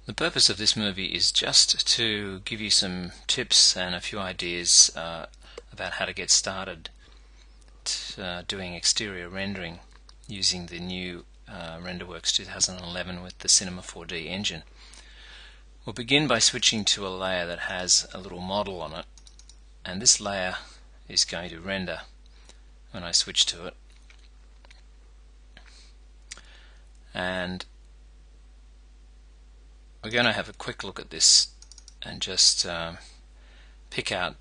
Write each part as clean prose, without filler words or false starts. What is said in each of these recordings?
The purpose of this movie is just to give you some tips and a few ideas about how to get started doing exterior rendering using the new RenderWorks 2011 with the Cinema 4D engine. We'll begin by switching to a layer that has a little model on it, and this layer is going to render when I switch to it. And we're going to have a quick look at this and just pick out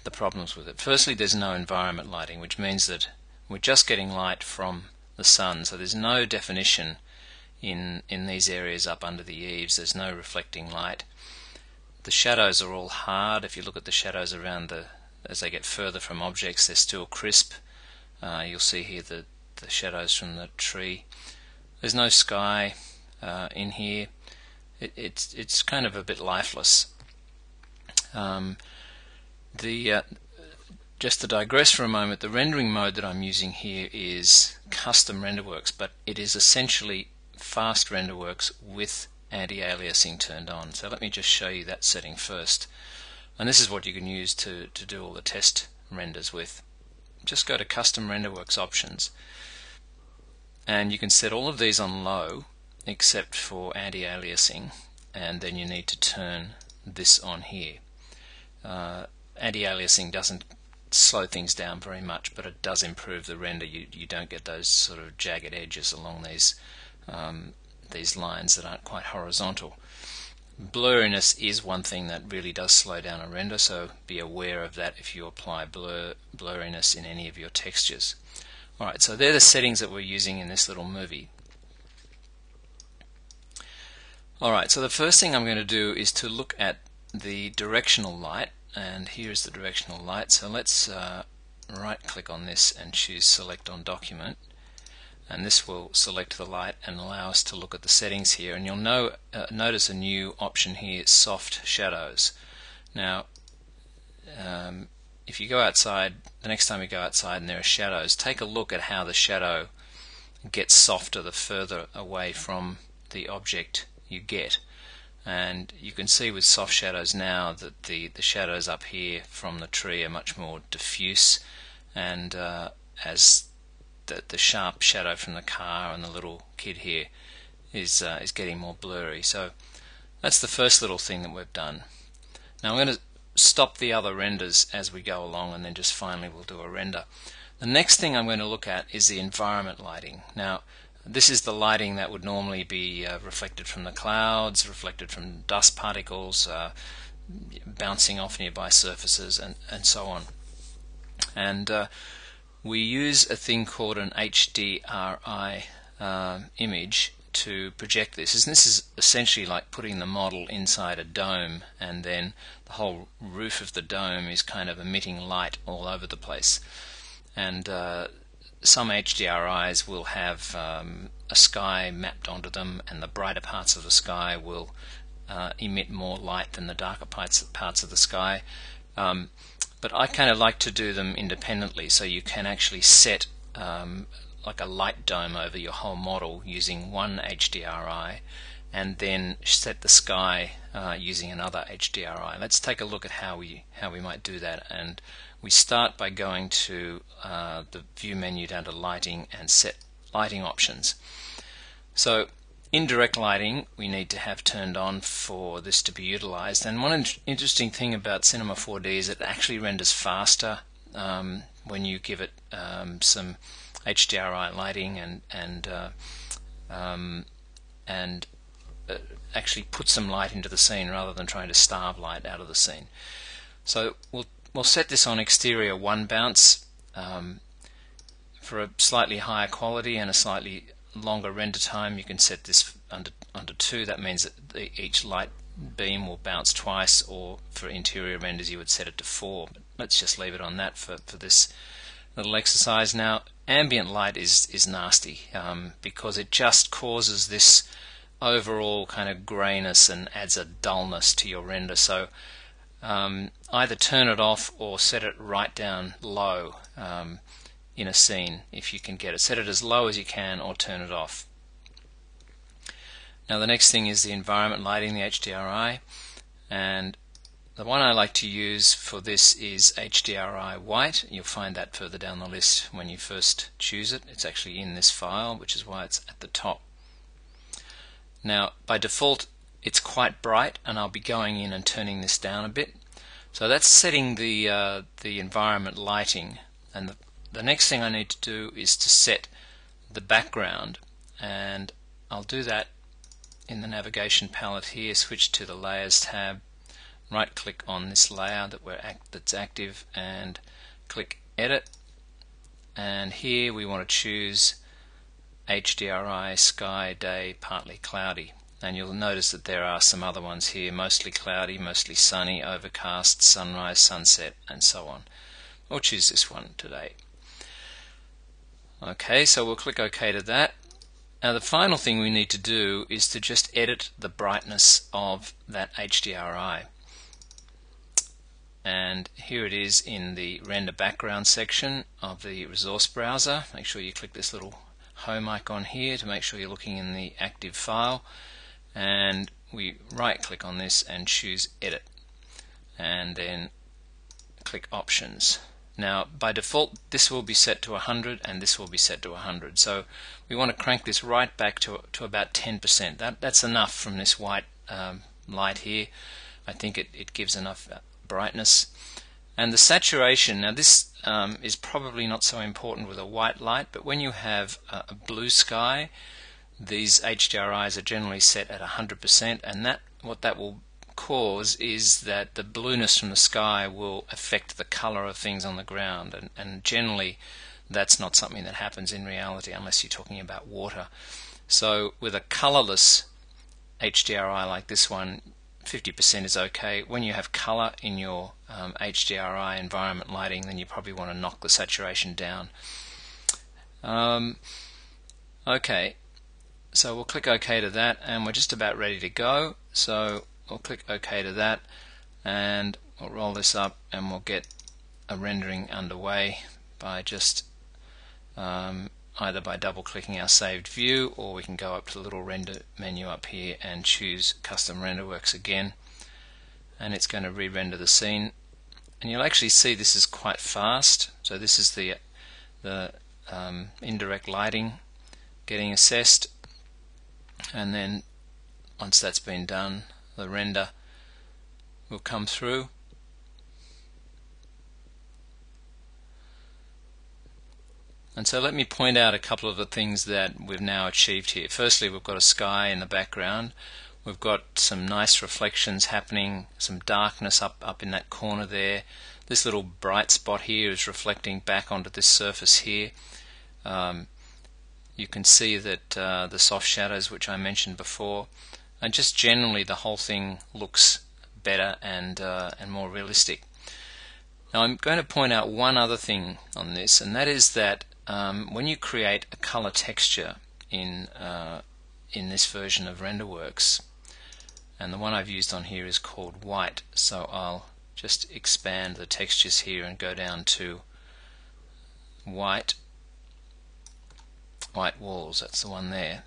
the problems with it. Firstly, there's no environment lighting, which means that we're just getting light from the sun, so there's no definition in these areas up under the eaves. There's no reflecting light. The shadows are all hard. If you look at the shadows around as they get further from objects, they're still crisp. You'll see here the shadows from the tree. There's no sky in here. It's kind of a bit lifeless. Just to digress for a moment, the rendering mode that I'm using here is custom RenderWorks, but it is essentially fast RenderWorks with anti-aliasing turned on. So let me just show you that setting first. And this is what you can use to do all the test renders with. Just go to custom RenderWorks options, and you can set all of these on low except for anti-aliasing, and then you need to turn this on here. Anti-aliasing doesn't slow things down very much, but it does improve the render. You don't get those sort of jagged edges along these lines that aren't quite horizontal. Blurriness is one thing that really does slow down a render, so be aware of that if you apply blurriness in any of your textures. Alright, so they're the settings that we're using in this little movie. Alright, so the first thing I'm going to do is to look at the directional light, and here's the directional light. So let's right click on this and choose Select on Document, and this will select the light and allow us to look at the settings here. And you'll notice a new option here, Soft Shadows. Now if you go outside, the next time you go outside and there are shadows, take a look at how the shadow gets softer the further away from the object you get. And you can see with soft shadows now that the shadows up here from the tree are much more diffuse, and as the sharp shadow from the car and the little kid here is getting more blurry. So that's the first little thing that we've done. Now I'm going to stop the other renders as we go along, and then just finally we'll do a render. The next thing I'm going to look at is the environment lighting. Now this is the lighting that would normally be reflected from the clouds, reflected from dust particles, bouncing off nearby surfaces, and so on. And we use a thing called an HDRI image to project this. And this is essentially like putting the model inside a dome, and then the whole roof of the dome is kind of emitting light all over the place. And some HDRIs will have a sky mapped onto them, and the brighter parts of the sky will emit more light than the darker parts of the sky. But I kind of like to do them independently, so you can actually set like a light dome over your whole model using one HDRI, and then set the sky using another HDRI. Let's take a look at how we might do that. And we start by going to the view menu down to lighting and set lighting options. So indirect lighting we need to have turned on for this to be utilized. And one interesting thing about Cinema 4D is it actually renders faster when you give it some HDRI lighting and actually put some light into the scene rather than trying to starve light out of the scene. So we'll set this on exterior 1 bounce for a slightly higher quality and a slightly longer render time. You can set this under 2. That means that each light beam will bounce twice, or for interior renders you would set it to 4. But let's just leave it on that for this little exercise. Now ambient light is nasty because it just causes this overall kind of grayness and adds a dullness to your render. So either turn it off or set it right down low in a scene if you can get it. Set it as low as you can or turn it off. Now the next thing is the environment lighting, the HDRI, and the one I like to use for this is HDRI white. You'll find that further down the list when you first choose it. It's actually in this file, which is why it's at the top. Now by default it's quite bright, and I'll be going in and turning this down a bit. So that's setting the environment lighting, and the next thing I need to do is to set the background, and I'll do that in the navigation palette here. Switch to the Layers tab, right click on this layer that's active and click Edit, and here we want to choose HDRI Sky Day Partly Cloudy, and you'll notice that there are some other ones here, mostly cloudy, mostly sunny, overcast, sunrise, sunset, and so on. We'll choose this one today. Okay, so we'll click OK to that. Now the final thing we need to do is to just edit the brightness of that HDRI. And here it is in the Render Background section of the resource browser. Make sure you click this little home icon here to make sure you're looking in the active file, and we right click on this and choose Edit, and then click Options. Now by default this will be set to 100 and this will be set to 100, so we want to crank this right back to about 10%. That's enough from this white light here. I think it gives enough brightness. And the saturation, now this is probably not so important with a white light, but when you have a blue sky, these HDRIs are generally set at 100%, and what that will cause is that the blueness from the sky will affect the color of things on the ground, and generally that's not something that happens in reality unless you're talking about water. So with a colorless HDRI like this one, 50% is okay. When you have color in your HDRI environment lighting, then you probably want to knock the saturation down. Okay, so we'll click OK to that, and we're just about ready to go. So we'll click OK to that, and we'll roll this up, and we'll get a rendering underway by just either by double clicking our saved view, or we can go up to the little render menu up here and choose Custom RenderWorks again, and it's going to re-render the scene. And you'll actually see this is quite fast. So this is the indirect lighting getting assessed, and then once that's been done, the render will come through. And so let me point out a couple of the things that we've now achieved here. Firstly, we've got a sky in the background. We've got some nice reflections happening, some darkness up in that corner there. This little bright spot here is reflecting back onto this surface here. You can see that the soft shadows, which I mentioned before, and just generally the whole thing looks better and more realistic. Now I'm going to point out one other thing on this, and that is that when you create a color texture in this version of RenderWorks, and the one I've used on here is called white, so I'll just expand the textures here and go down to white walls. That's the one there.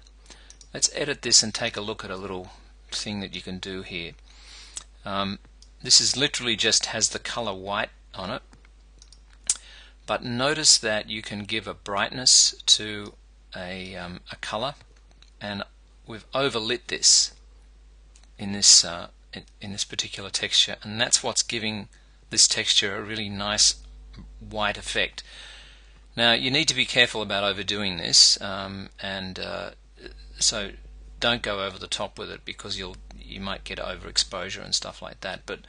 Let's edit this and take a look at a little thing that you can do here. This is literally just has the color white on it, but notice that you can give a brightness to a color, and we've overlit this in this particular texture, and that's what's giving this texture a really nice white effect. Now you need to be careful about overdoing this, so don't go over the top with it, because you might get overexposure and stuff like that. But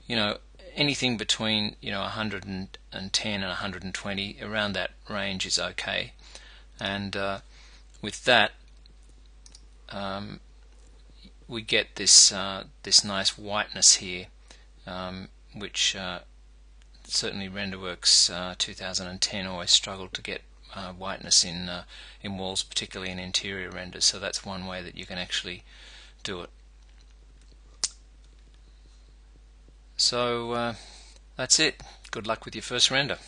you know, anything between 110 and 120, around that range is okay. And with that, we get this this nice whiteness here, which certainly RenderWorks 2010 always struggled to get whiteness in walls, particularly in interior renders. So that's one way that you can actually do it. So that's it. Good luck with your first render.